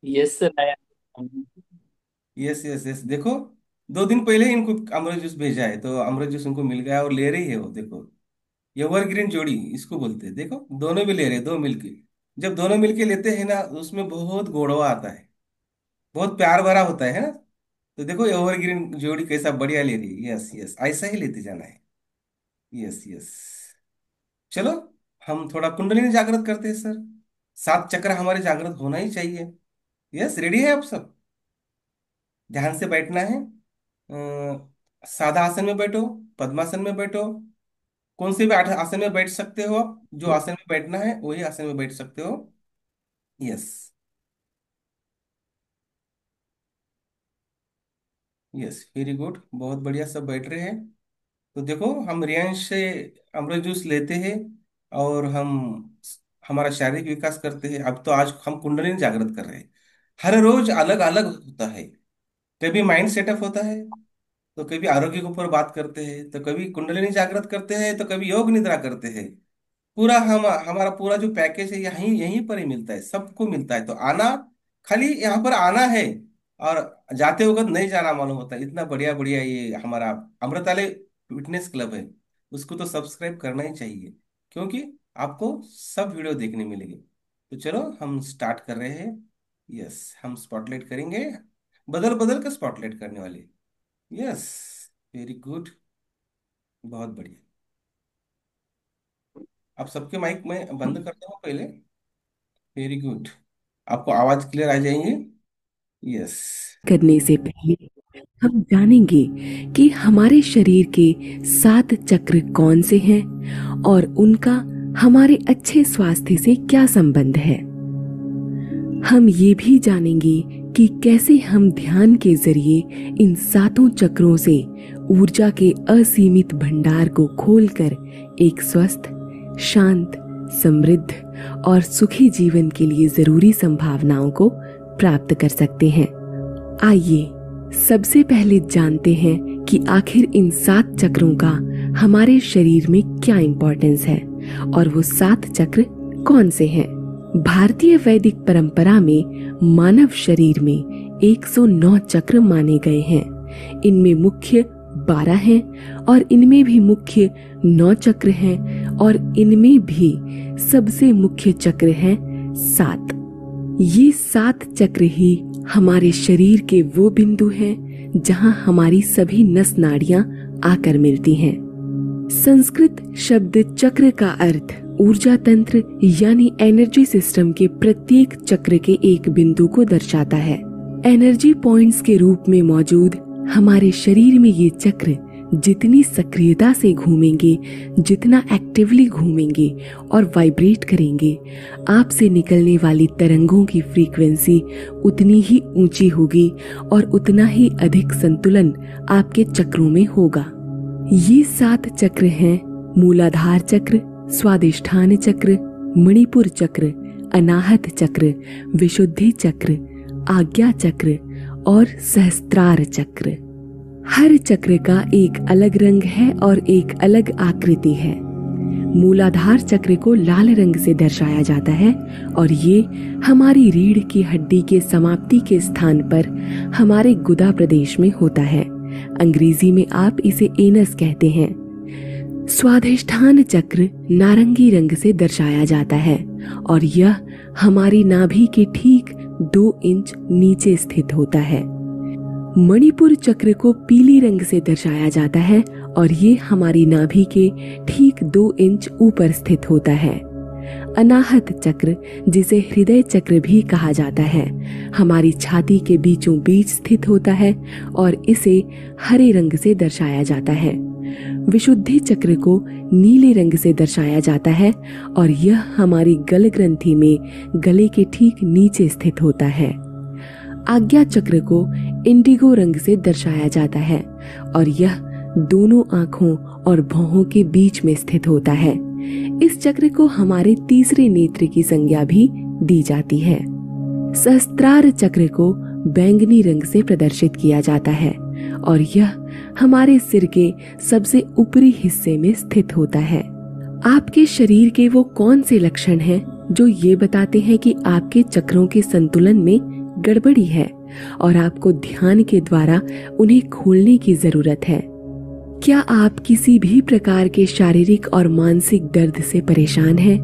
Yes sir आया। Yes yes yes, देखो 2 दिन पहले ही इनको अमृत जूस भेजा है, तो अमृत जूस उनको मिल गया और ले रही है वो, देखो। ये एवरग्रीन जोड़ी इसको बोलते हैं, देखो दोनों भी ले रहे हैं, दो मिलके। जब दोनों मिलके लेते हैं ना, उसमें बहुत गोड़वा आता है, बहुत प्यार भरा होता है ना। तो देखो एवरग्रीन जोड़ी कैसा बढ़िया ले रही है। यस यस, ऐसा ही लेते जाना है। Yes yes. चलो, हम थोड़ा कुंडलिनी जागृत करते हैं सर। 7 चक्र हमारे जागृत होना ही चाहिए। यस, रेडी है आप सब? ध्यान से बैठना है। सादा आसन में बैठो, पद्मासन में बैठो, कौन से भी आसन में बैठ सकते हो आप। जो आसन में बैठना है वही आसन में बैठ सकते हो। यस यस, वेरी गुड, बहुत बढ़िया, सब बैठ रहे हैं। तो देखो, हम रियांश से अमृत जूस लेते हैं और हम हमारा शारीरिक विकास करते हैं। अब तो आज हम कुंडलिनी जागृत कर रहे हैं। हर रोज अलग अलग होता है। कभी माइंड सेटअप होता है, तो कभी आरोग्य के ऊपर बात करते हैं, तो कभी कुंडलिनी जागृत करते हैं, तो कभी योग निद्रा करते हैं। पूरा हम हमारा पूरा जो पैकेज है यहीं यहीं पर ही मिलता है, सबको मिलता है। तो आना, खाली यहाँ पर आना है। और जाते वक्त नहीं जाना मालूम होता, इतना बढ़िया बढ़िया ये हमारा अमृतालय फिटनेस क्लब है। उसको तो सब्सक्राइब करना ही चाहिए, क्योंकि आपको सब वीडियो देखने मिलेंगे। तो चलो हम स्टार्ट कर रहे हैं। यस, हम स्पॉटलाइट करेंगे, बदल बदल कर स्पॉटलाइट करने वाले। यस, वेरी गुड, बहुत बढ़िया। आप सबके माइक में बंद करता हूँ पहले। वेरी गुड, आपको आवाज क्लियर आ जाएंगे। यस। करने से पहले हम जानेंगे कि हमारे शरीर के 7 चक्र कौन से हैं और उनका हमारे अच्छे स्वास्थ्य से क्या संबंध है। हम ये भी जानेंगे कि कैसे हम ध्यान के जरिए इन 7 चक्रों से ऊर्जा के असीमित भंडार को खोलकर एक स्वस्थ, शांत, समृद्ध और सुखी जीवन के लिए जरूरी संभावनाओं को प्राप्त कर सकते हैं। आइए सबसे पहले जानते हैं कि आखिर इन 7 चक्रों का हमारे शरीर में क्या इम्पोर्टेंस है और वो 7 चक्र कौन से हैं। भारतीय वैदिक परंपरा में मानव शरीर में 109 चक्र माने गए हैं। इनमें मुख्य 12 हैं और इनमें भी मुख्य 9 चक्र हैं और इनमें भी सबसे मुख्य चक्र है 7। ये 7 चक्र ही हमारे शरीर के वो बिंदु हैं जहां हमारी सभी नस नाड़ियां आकर मिलती हैं। संस्कृत शब्द चक्र का अर्थ ऊर्जा तंत्र यानी एनर्जी सिस्टम के प्रत्येक चक्र के एक बिंदु को दर्शाता है। एनर्जी पॉइंट्स के रूप में मौजूद हमारे शरीर में ये चक्र जितनी सक्रियता से घूमेंगे, जितना एक्टिवली घूमेंगे और वाइब्रेट करेंगे, आपसे निकलने वाली तरंगों की फ्रीक्वेंसी उतनी ही ऊंची होगी और उतना ही अधिक संतुलन आपके चक्रों में होगा। ये 7 चक्र हैं मूलाधार चक्र, स्वादिष्ठान चक्र, मणिपुर चक्र, अनाहत चक्र, विशुद्धि चक्र, आज्ञा चक्र और सहस्त्रार चक्र। हर चक्र का एक अलग रंग है और एक अलग आकृति है। मूलाधार चक्र को लाल रंग से दर्शाया जाता है और ये हमारी रीढ़ की हड्डी के समाप्ति के स्थान पर हमारे गुदा प्रदेश में होता है। अंग्रेजी में आप इसे एनस कहते हैं। स्वाधिष्ठान चक्र नारंगी रंग से दर्शाया जाता है और यह हमारी नाभि के ठीक 2 इंच नीचे स्थित होता है। मणिपुर चक्र को पीली रंग से दर्शाया जाता है और ये हमारी नाभि के ठीक 2 इंच ऊपर स्थित होता है। अनाहत चक्र, जिसे हृदय चक्र भी कहा जाता है, हमारी छाती के बीचों बीच स्थित होता है और इसे हरे रंग से दर्शाया जाता है। विशुद्धि चक्र को नीले रंग से दर्शाया जाता है और यह हमारी गल ग्रंथि में गले के ठीक नीचे स्थित होता है। आज्ञा चक्र को इंडिगो रंग से दर्शाया जाता है और यह दोनों आंखों और भौहों के बीच में स्थित होता है। इस चक्र को हमारे तीसरे नेत्र की संज्ञा भी दी जाती है। सहस्त्रार चक्र को बैंगनी रंग से प्रदर्शित किया जाता है और यह हमारे सिर के सबसे ऊपरी हिस्से में स्थित होता है। आपके शरीर के वो कौन से लक्षण हैं जो ये बताते हैं कि आपके चक्रों के संतुलन में गड़बड़ी है और आपको ध्यान के द्वारा उन्हें खोलने की जरूरत है। क्या आप किसी भी प्रकार के शारीरिक और मानसिक दर्द से परेशान हैं?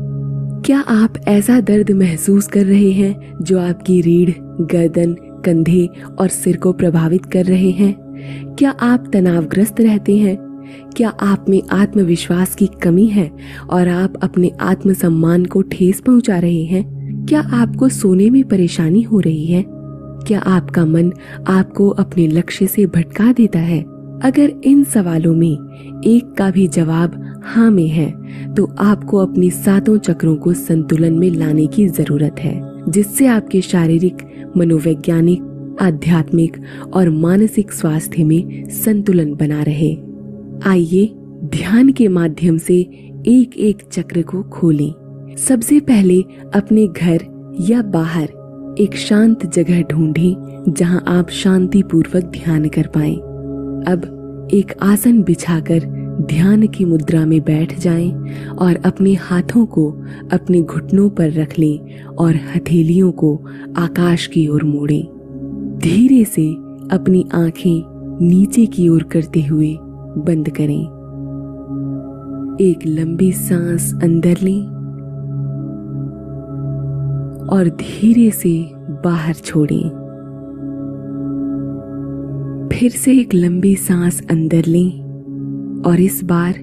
क्या आप ऐसा दर्द महसूस कर रहे हैं जो आपकी रीढ़, गर्दन, कंधे और सिर को प्रभावित कर रहे हैं? क्या आप तनावग्रस्त रहते हैं? क्या आप में आत्मविश्वास की कमी है और आप अपने आत्मसम्मान को ठेस पहुंचा रहे हैं? क्या आपको सोने में परेशानी हो रही है? क्या आपका मन आपको अपने लक्ष्य से भटका देता है? अगर इन सवालों में एक का भी जवाब हाँ में है तो आपको अपनी सातों चक्रों को संतुलन में लाने की जरूरत है, जिससे आपके शारीरिक, मनोवैज्ञानिक, आध्यात्मिक और मानसिक स्वास्थ्य में संतुलन बना रहे। आइए ध्यान के माध्यम से एक एक चक्र को खोलें। सबसे पहले अपने घर या बाहर एक शांत जगह ढूंढें जहां आप शांति पूर्वक ध्यान कर पाएं। अब एक आसन बिछाकर ध्यान की मुद्रा में बैठ जाएं और अपने हाथों को अपने घुटनों पर रख लें और हथेलियों को आकाश की ओर मोड़ें। धीरे से अपनी आंखें नीचे की ओर करते हुए बंद करें। एक लंबी सांस अंदर लें और धीरे से बाहर छोड़ें। फिर से एक लंबी सांस अंदर लें और इस बार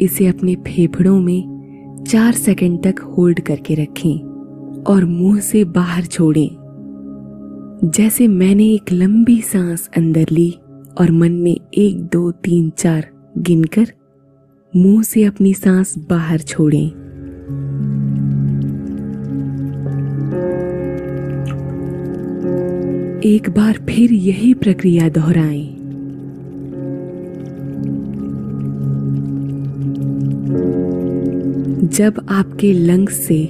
इसे अपने फेफड़ों में 4 सेकंड तक होल्ड करके रखें और मुंह से बाहर छोड़ें। जैसे मैंने एक लंबी सांस अंदर ली और मन में 1 2 3 4 गिनकर मुंह से अपनी सांस बाहर छोड़ें। एक बार फिर यही प्रक्रिया दोहराएं। जब आपके लंग्स से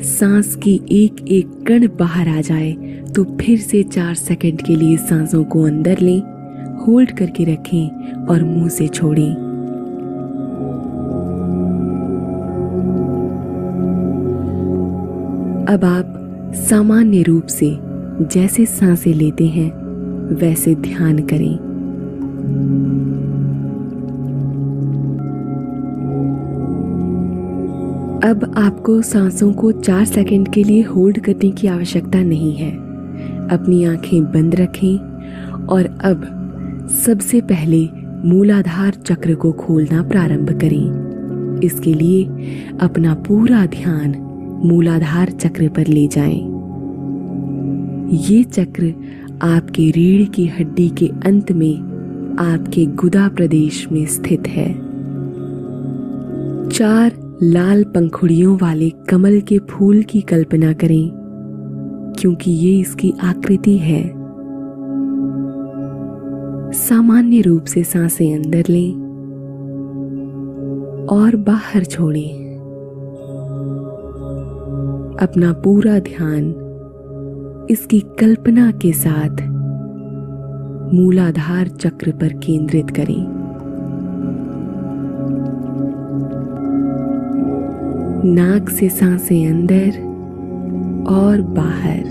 सांस की एक एक कण बाहर आ जाए तो फिर से 4 सेकंड के लिए सांसों को अंदर लें, होल्ड करके रखें और मुंह से छोड़ें। अब आप सामान्य रूप से जैसे सांसें लेते हैं वैसे ध्यान करें। अब आपको सांसों को 4 सेकंड के लिए होल्ड करने की आवश्यकता नहीं है। अपनी आंखें बंद रखें और अब सबसे पहले मूलाधार चक्र को खोलना प्रारंभ करें। इसके लिए अपना पूरा ध्यान मूलाधार चक्र पर ले जाएं। ये चक्र आपके रीढ़ की हड्डी के अंत में आपके गुदा प्रदेश में स्थित है। 4 लाल पंखुड़ियों वाले कमल के फूल की कल्पना करें, क्योंकि ये इसकी आकृति है। सामान्य रूप से सांसें अंदर लें और बाहर छोड़ें। अपना पूरा ध्यान इसकी कल्पना के साथ मूलाधार चक्र पर केंद्रित करें। नाक से सांसें अंदर और बाहर।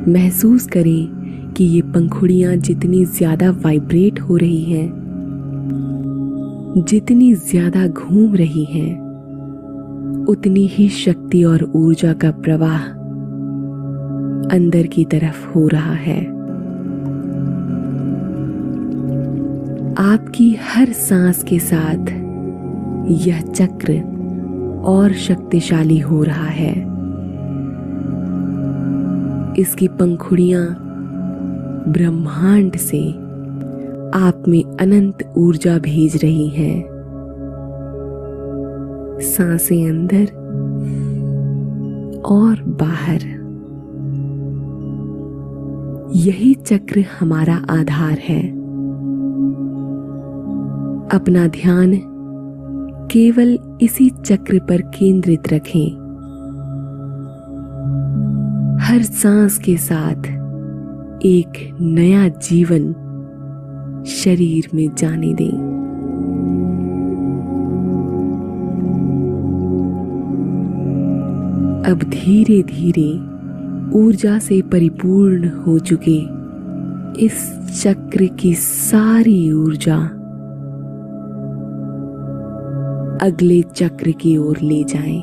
महसूस करें कि ये पंखुड़ियां जितनी ज्यादा वाइब्रेट हो रही हैं, जितनी ज्यादा घूम रही हैं, उतनी ही शक्ति और ऊर्जा का प्रवाह अंदर की तरफ हो रहा है। आपकी हर सांस के साथ यह चक्र और शक्तिशाली हो रहा है। इसकी पंखुड़ियां ब्रह्मांड से आप में अनंत ऊर्जा भेज रही हैं। सांसें अंदर और बाहर। यही चक्र हमारा आधार है। अपना ध्यान केवल इसी चक्र पर केंद्रित रखें। हर सांस के साथ एक नया जीवन शरीर में जाने दें। अब धीरे धीरे ऊर्जा से परिपूर्ण हो चुके इस चक्र की सारी ऊर्जा अगले चक्र की ओर ले जाएं।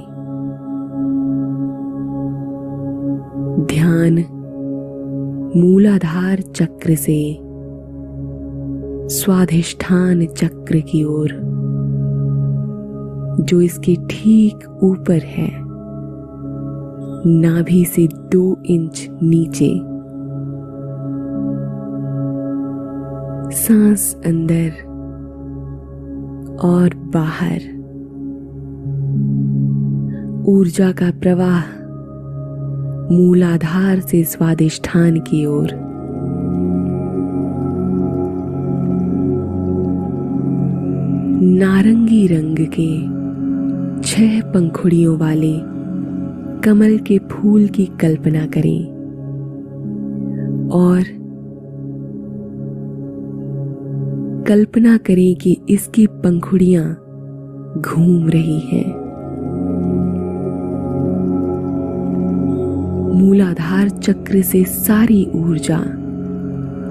ध्यान मूलाधार चक्र से स्वाधिष्ठान चक्र की ओर, जो इसके ठीक ऊपर है, नाभि से 2 इंच नीचे। सांस अंदर और बाहर, ऊर्जा का प्रवाह मूलाधार से स्वादिष्ठान की ओर। नारंगी रंग के 6 पंखुड़ियों वाले कमल के फूल की कल्पना करें और कल्पना करें कि इसकी पंखुड़ियां घूम रही हैं। मूलाधार चक्र से सारी ऊर्जा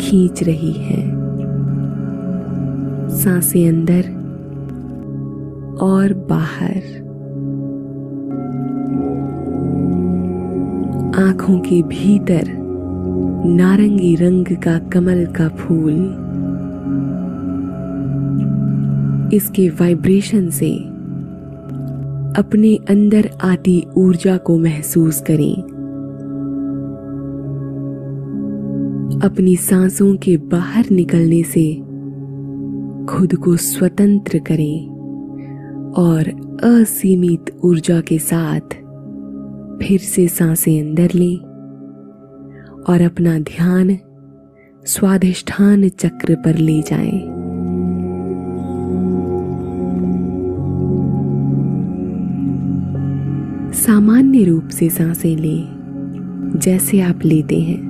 खींच रही है। सांसें अंदर और बाहर। आंखों के भीतर नारंगी रंग का कमल का फूल, इसके वाइब्रेशन से अपने अंदर आती ऊर्जा को महसूस करें। अपनी सांसों के बाहर निकलने से खुद को स्वतंत्र करें और असीमित ऊर्जा के साथ फिर से सांसें अंदर लें और अपना ध्यान स्वाधिष्ठान चक्र पर ले जाएं। सामान्य रूप से सांसें लें जैसे आप लेते हैं।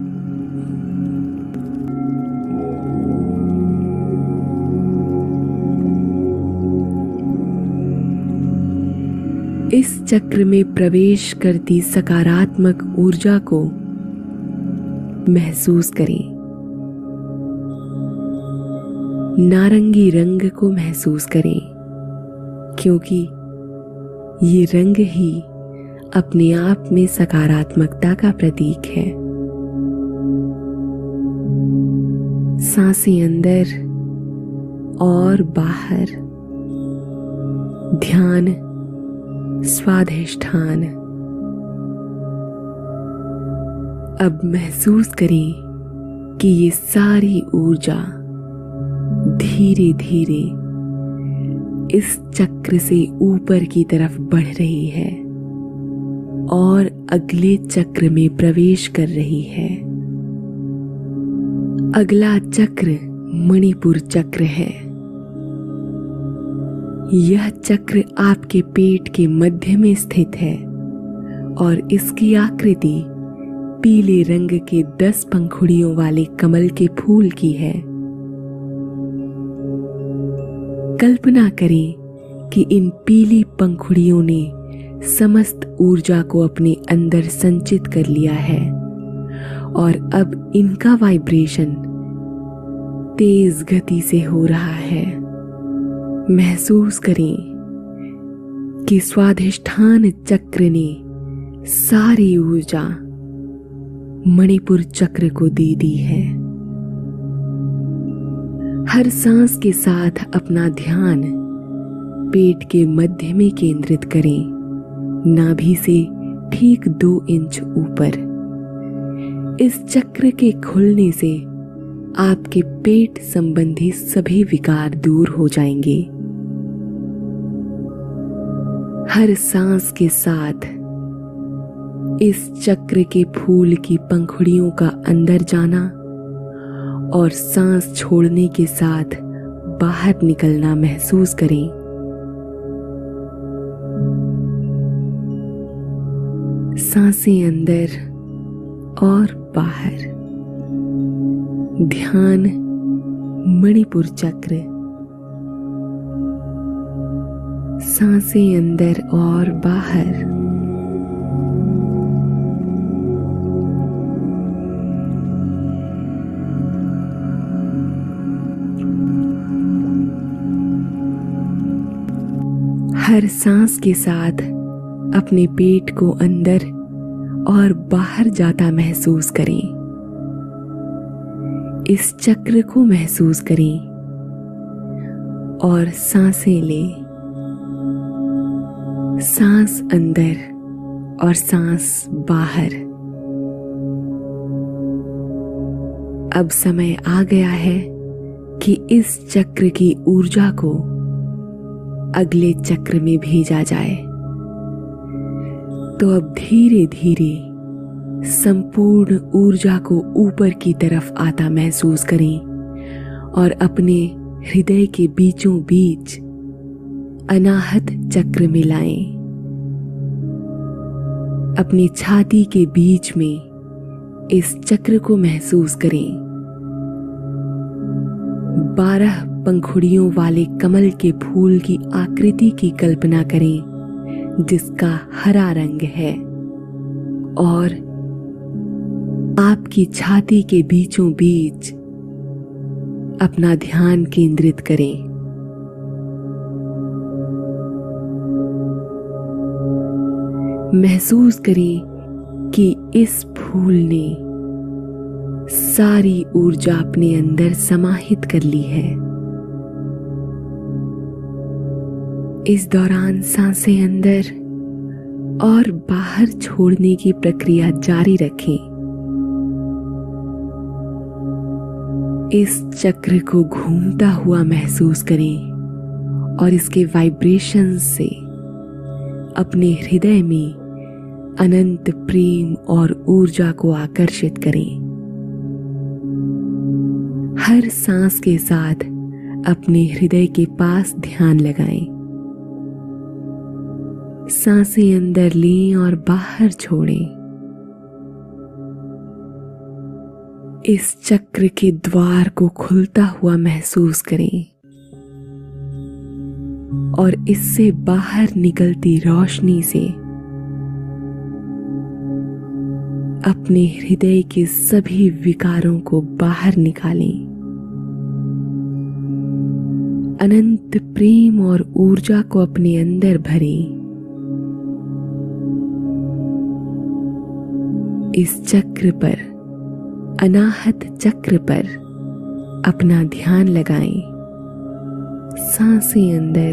इस चक्र में प्रवेश करती सकारात्मक ऊर्जा को महसूस करें। नारंगी रंग को महसूस करें, क्योंकि ये रंग ही अपने आप में सकारात्मकता का प्रतीक है। सांसें अंदर और बाहर। ध्यान स्वाधिष्ठान। अब महसूस करें कि ये सारी ऊर्जा धीरे धीरे इस चक्र से ऊपर की तरफ बढ़ रही है और अगले चक्र में प्रवेश कर रही है। अगला चक्र मणिपुर चक्र है। यह चक्र आपके पेट के मध्य में स्थित है और इसकी आकृति पीले रंग के 10 पंखुड़ियों वाले कमल के फूल की है। कल्पना करें कि इन पीली पंखुड़ियों ने समस्त ऊर्जा को अपने अंदर संचित कर लिया है और अब इनका वाइब्रेशन तेज गति से हो रहा है। महसूस करें कि स्वाधिष्ठान चक्र ने सारी ऊर्जा मणिपुर चक्र को दे दी है। हर सांस के साथ अपना ध्यान पेट के मध्य में केंद्रित करें, नाभि से ठीक 2 इंच ऊपर। इस चक्र के खुलने से आपके पेट संबंधी सभी विकार दूर हो जाएंगे। हर सांस के साथ इस चक्र के फूल की पंखुड़ियों का अंदर जाना और सांस छोड़ने के साथ बाहर निकलना महसूस करें। सांसें अंदर और बाहर। ध्यान मणिपुर चक्र। सांसें अंदर और बाहर। हर सांस के साथ अपने पेट को अंदर और बाहर जाता महसूस करें। इस चक्र को महसूस करें और सांसें लें। सांस अंदर और सांस बाहर। अब समय आ गया है कि इस चक्र की ऊर्जा को अगले चक्र में भेजा जाए। तो अब धीरे धीरे संपूर्ण ऊर्जा को ऊपर की तरफ आता महसूस करें और अपने हृदय के बीचों बीच अनाहत चक्र में लाएं। अपनी छाती के बीच में इस चक्र को महसूस करें। 12 पंखुड़ियों वाले कमल के फूल की आकृति की कल्पना करें जिसका हरा रंग है और आपकी छाती के बीचों बीच अपना ध्यान केंद्रित करें। महसूस करें कि इस फूल ने सारी ऊर्जा अपने अंदर समाहित कर ली है। इस दौरान सांसें अंदर और बाहर छोड़ने की प्रक्रिया जारी रखें। इस चक्र को घूमता हुआ महसूस करें और इसके वाइब्रेशन से अपने हृदय में अनंत प्रेम और ऊर्जा को आकर्षित करें। हर सांस के साथ अपने हृदय के पास ध्यान लगाएं। सांसें अंदर लें और बाहर छोड़ें। इस चक्र के द्वार को खुलता हुआ महसूस करें और इससे बाहर निकलती रोशनी से अपने हृदय के सभी विकारों को बाहर निकालें। अनंत प्रेम और ऊर्जा को अपने अंदर भरें। इस चक्र पर, अनाहत चक्र पर अपना ध्यान लगाएं। सांसें अंदर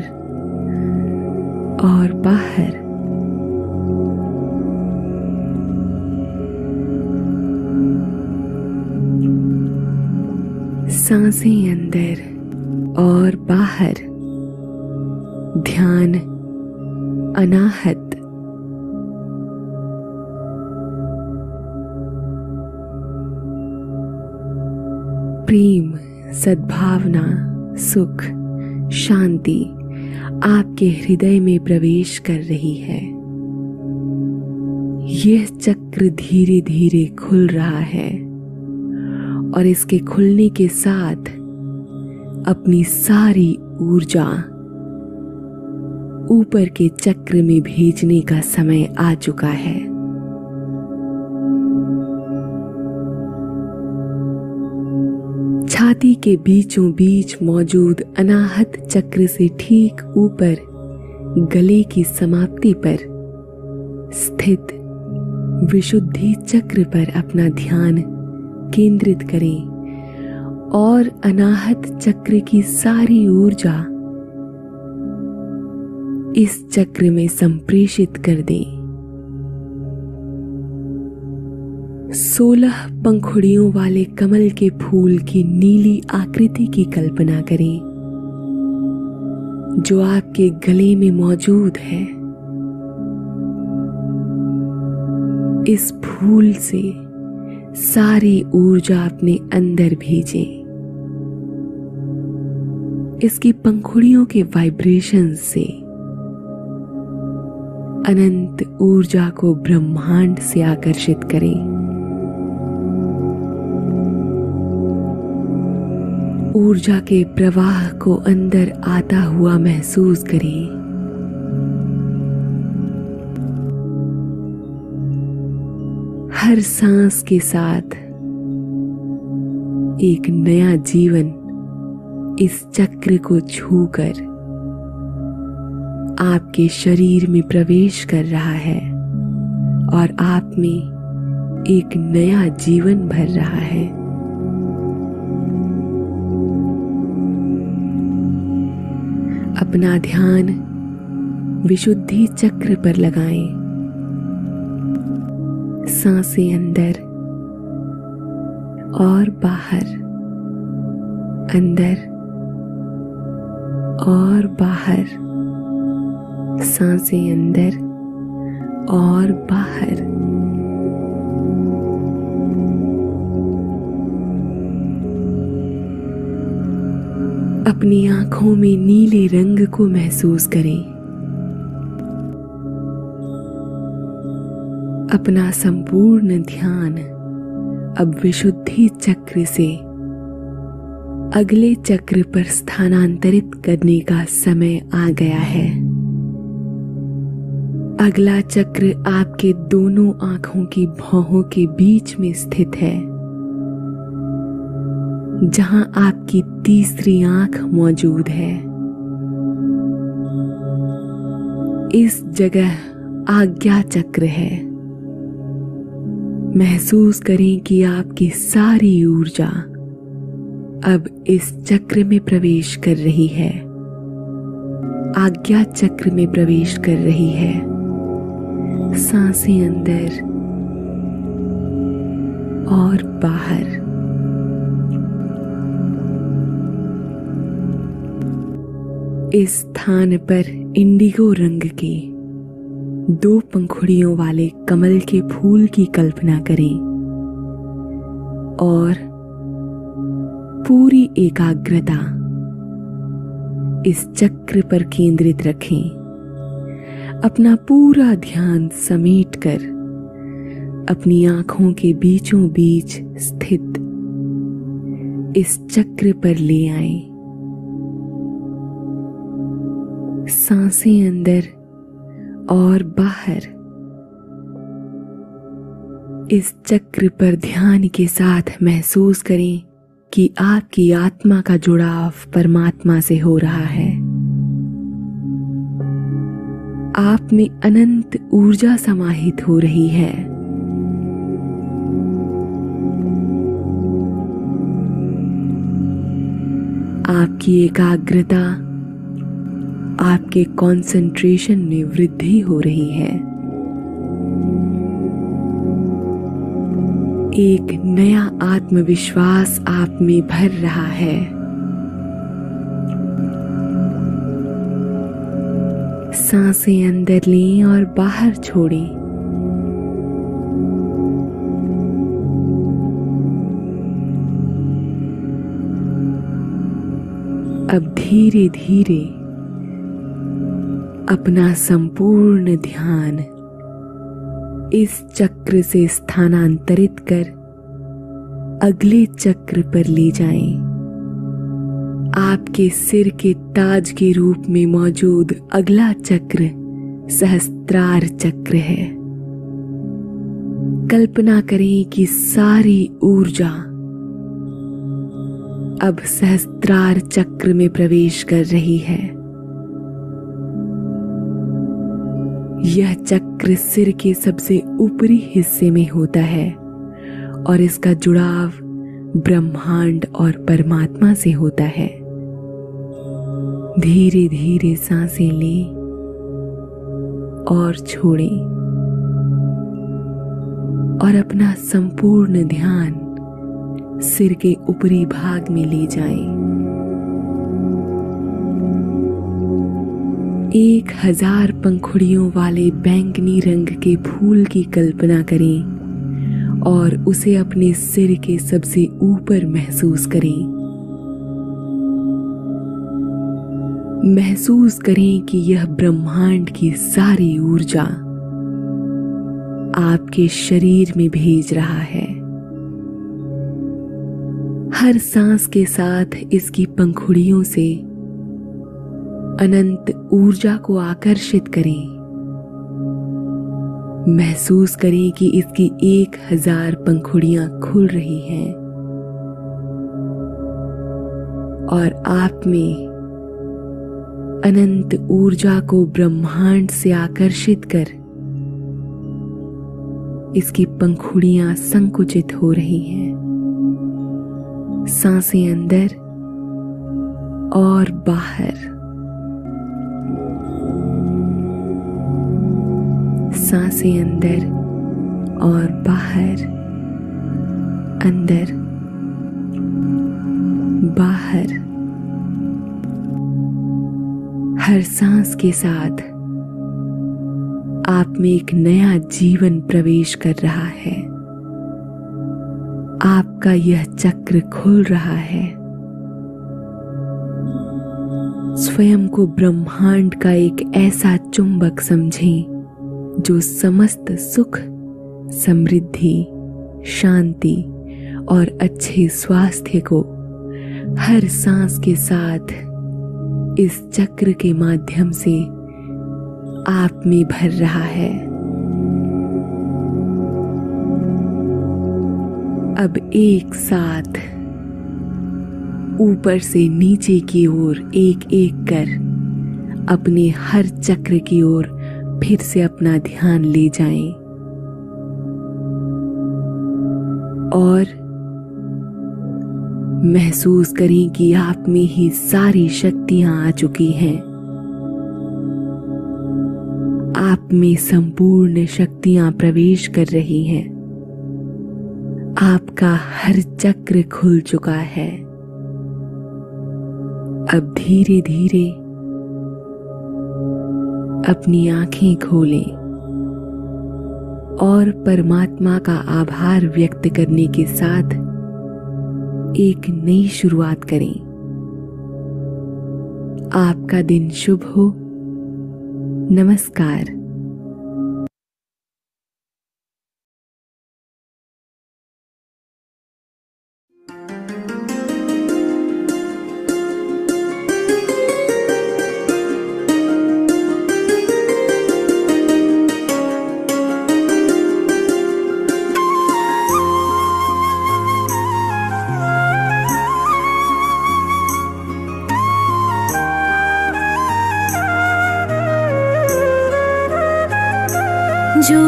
और बाहर। सांसें अंदर और बाहर। ध्यान अनाहत। प्रेम, सद्भावना, सुख, शांति आपके हृदय में प्रवेश कर रही है। यह चक्र धीरे धीरे खुल रहा है और इसके खुलने के साथ अपनी सारी ऊर्जा ऊपर के चक्र में भेजने का समय आ चुका है। छाती के बीचों बीच मौजूद अनाहत चक्र से ठीक ऊपर गले की समाप्ति पर स्थित विशुद्धि चक्र पर अपना ध्यान केंद्रित करें और अनाहत चक्र की सारी ऊर्जा इस चक्र में संप्रेषित कर दें। 16 पंखुड़ियों वाले कमल के फूल की नीली आकृति की कल्पना करें जो आपके गले में मौजूद है। इस फूल से सारी ऊर्जा अपने अंदर भेजें। इसकी पंखुड़ियों के वाइब्रेशन से अनंत ऊर्जा को ब्रह्मांड से आकर्षित करें। ऊर्जा के प्रवाह को अंदर आता हुआ महसूस करें। हर सांस के साथ एक नया जीवन इस चक्र को छूकर आपके शरीर में प्रवेश कर रहा है और आप में एक नया जीवन भर रहा है। अपना ध्यान विशुद्धि चक्र पर लगाएं। सांसें अंदर और बाहर, अंदर और बाहर, सांसें अंदर और बाहर। अपनी आंखों में नीले रंग को महसूस करें। अपना संपूर्ण ध्यान अब विशुद्धि चक्र से अगले चक्र पर स्थानांतरित करने का समय आ गया है। अगला चक्र आपके दोनों आंखों की भौहों के बीच में स्थित है, जहां आपकी तीसरी आंख मौजूद है। इस जगह आज्ञा चक्र है। महसूस करें कि आपकी सारी ऊर्जा अब इस चक्र में प्रवेश कर रही है, आज्ञा चक्र में प्रवेश कर रही है। सांसें अंदर और बाहर। इस स्थान पर इंडिगो रंग के 2 पंखुड़ियों वाले कमल के फूल की कल्पना करें और पूरी एकाग्रता इस चक्र पर केंद्रित रखें। अपना पूरा ध्यान समेटकर अपनी आंखों के बीचों बीच स्थित इस चक्र पर ले आएं। सांसें अंदर और बाहर। इस चक्र पर ध्यान के साथ महसूस करें कि आपकी आत्मा का जुड़ाव परमात्मा से हो रहा है। आप में अनंत ऊर्जा समाहित हो रही है। आपकी एकाग्रता, आपके कंसंट्रेशन में वृद्धि हो रही है। एक नया आत्मविश्वास आप में भर रहा है। सांसें अंदर लें और बाहर छोड़ें। अब धीरे धीरे अपना संपूर्ण ध्यान इस चक्र से स्थानांतरित कर अगले चक्र पर ले जाएं। आपके सिर के ताज के रूप में मौजूद अगला चक्र सहस्त्रार चक्र है। कल्पना करें कि सारी ऊर्जा अब सहस्त्रार चक्र में प्रवेश कर रही है। यह चक्र सिर के सबसे ऊपरी हिस्से में होता है और इसका जुड़ाव ब्रह्मांड और परमात्मा से होता है। धीरे धीरे सांसें लें और छोड़ें और अपना संपूर्ण ध्यान सिर के ऊपरी भाग में ले जाएं। 1000 पंखुड़ियों वाले बैंगनी रंग के फूल की कल्पना करें और उसे अपने सिर के सबसे ऊपर महसूस करें। महसूस करें कि यह ब्रह्मांड की सारी ऊर्जा आपके शरीर में भेज रहा है। हर सांस के साथ इसकी पंखुड़ियों से अनंत ऊर्जा को आकर्षित करें। महसूस करें कि इसकी 1000 पंखुड़ियां खुल रही हैं और आप में अनंत ऊर्जा को ब्रह्मांड से आकर्षित कर इसकी पंखुड़ियां संकुचित हो रही हैं। सांसें अंदर और बाहर, सांसें अंदर और बाहर, अंदर बाहर। हर सांस के साथ आप में एक नया जीवन प्रवेश कर रहा है। आपका यह चक्र खुल रहा है। स्वयं को ब्रह्मांड का एक ऐसा चुंबक समझें जो समस्त सुख, समृद्धि, शांति और अच्छे स्वास्थ्य को हर सांस के साथ इस चक्र के माध्यम से आप में भर रहा है। अब एक साथ ऊपर से नीचे की ओर एक एक कर अपने हर चक्र की ओर फिर से अपना ध्यान ले जाएं और महसूस करें कि आप में ही सारी शक्तियां आ चुकी हैं। आप में संपूर्ण शक्तियां प्रवेश कर रही हैं। आपका हर चक्र खुल चुका है। अब धीरे धीरे अपनी आंखें खोलें और परमात्मा का आभार व्यक्त करने के साथ एक नई शुरुआत करें। आपका दिन शुभ हो। नमस्कार। जो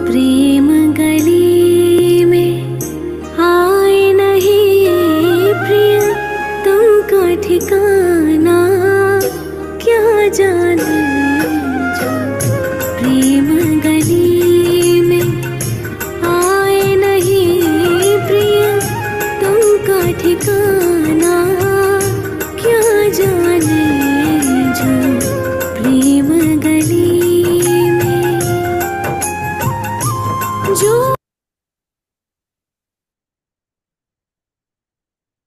प्रेम गली में आए नहीं प्रिय, तुमको ठिकाना क्या जाने। जो प्रेम गली में आए नहीं प्रिय, तुमको ठिकाना क्या जाने। जो प्रेम गली जो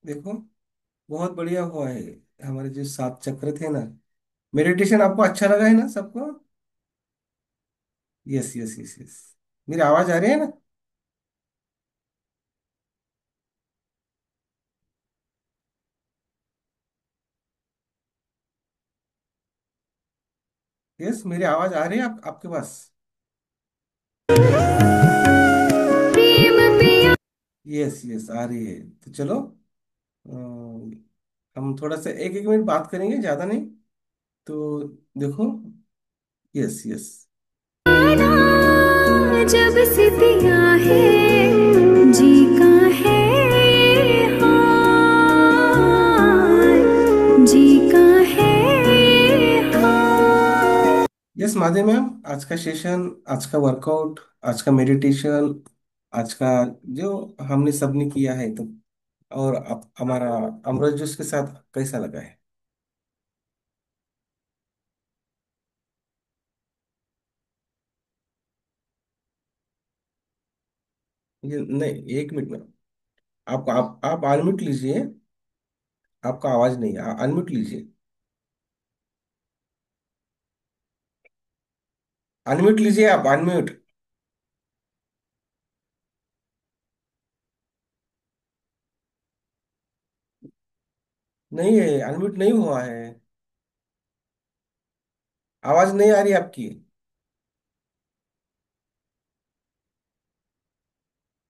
देखो, बहुत बढ़िया हुआ है। हमारे जो 7 चक्र थे ना, मेडिटेशन आपको अच्छा लगा है ना सबको? Yes yes yes yes. मेरी आवाज आ रही है ना? यस, मेरी आवाज आ रही है आपके पास? प्रेम पिया यस यस, आ रही है। तो चलो, हम थोड़ा सा एक एक मिनट बात करेंगे, ज्यादा नहीं। तो देखो, यस यस। जब से दिया है जी का है हाल, जी का है हाल। यस माधे मैम, आज का सेशन, आज का वर्कआउट, आज का मेडिटेशन, आज का जो हमने सबने किया है, तो और आप हमारा अमृत जूस के साथ कैसा लगा है? ये नहीं, एक मिनट में। आप अनम्यूट लीजिए। आपका आवाज नहीं, अनम्यूट लीजिए। अनम्यूट लीजिए, आप अनम्यूट। नहीं है, अनम्यूट नहीं हुआ है। आवाज नहीं आ रही आपकी।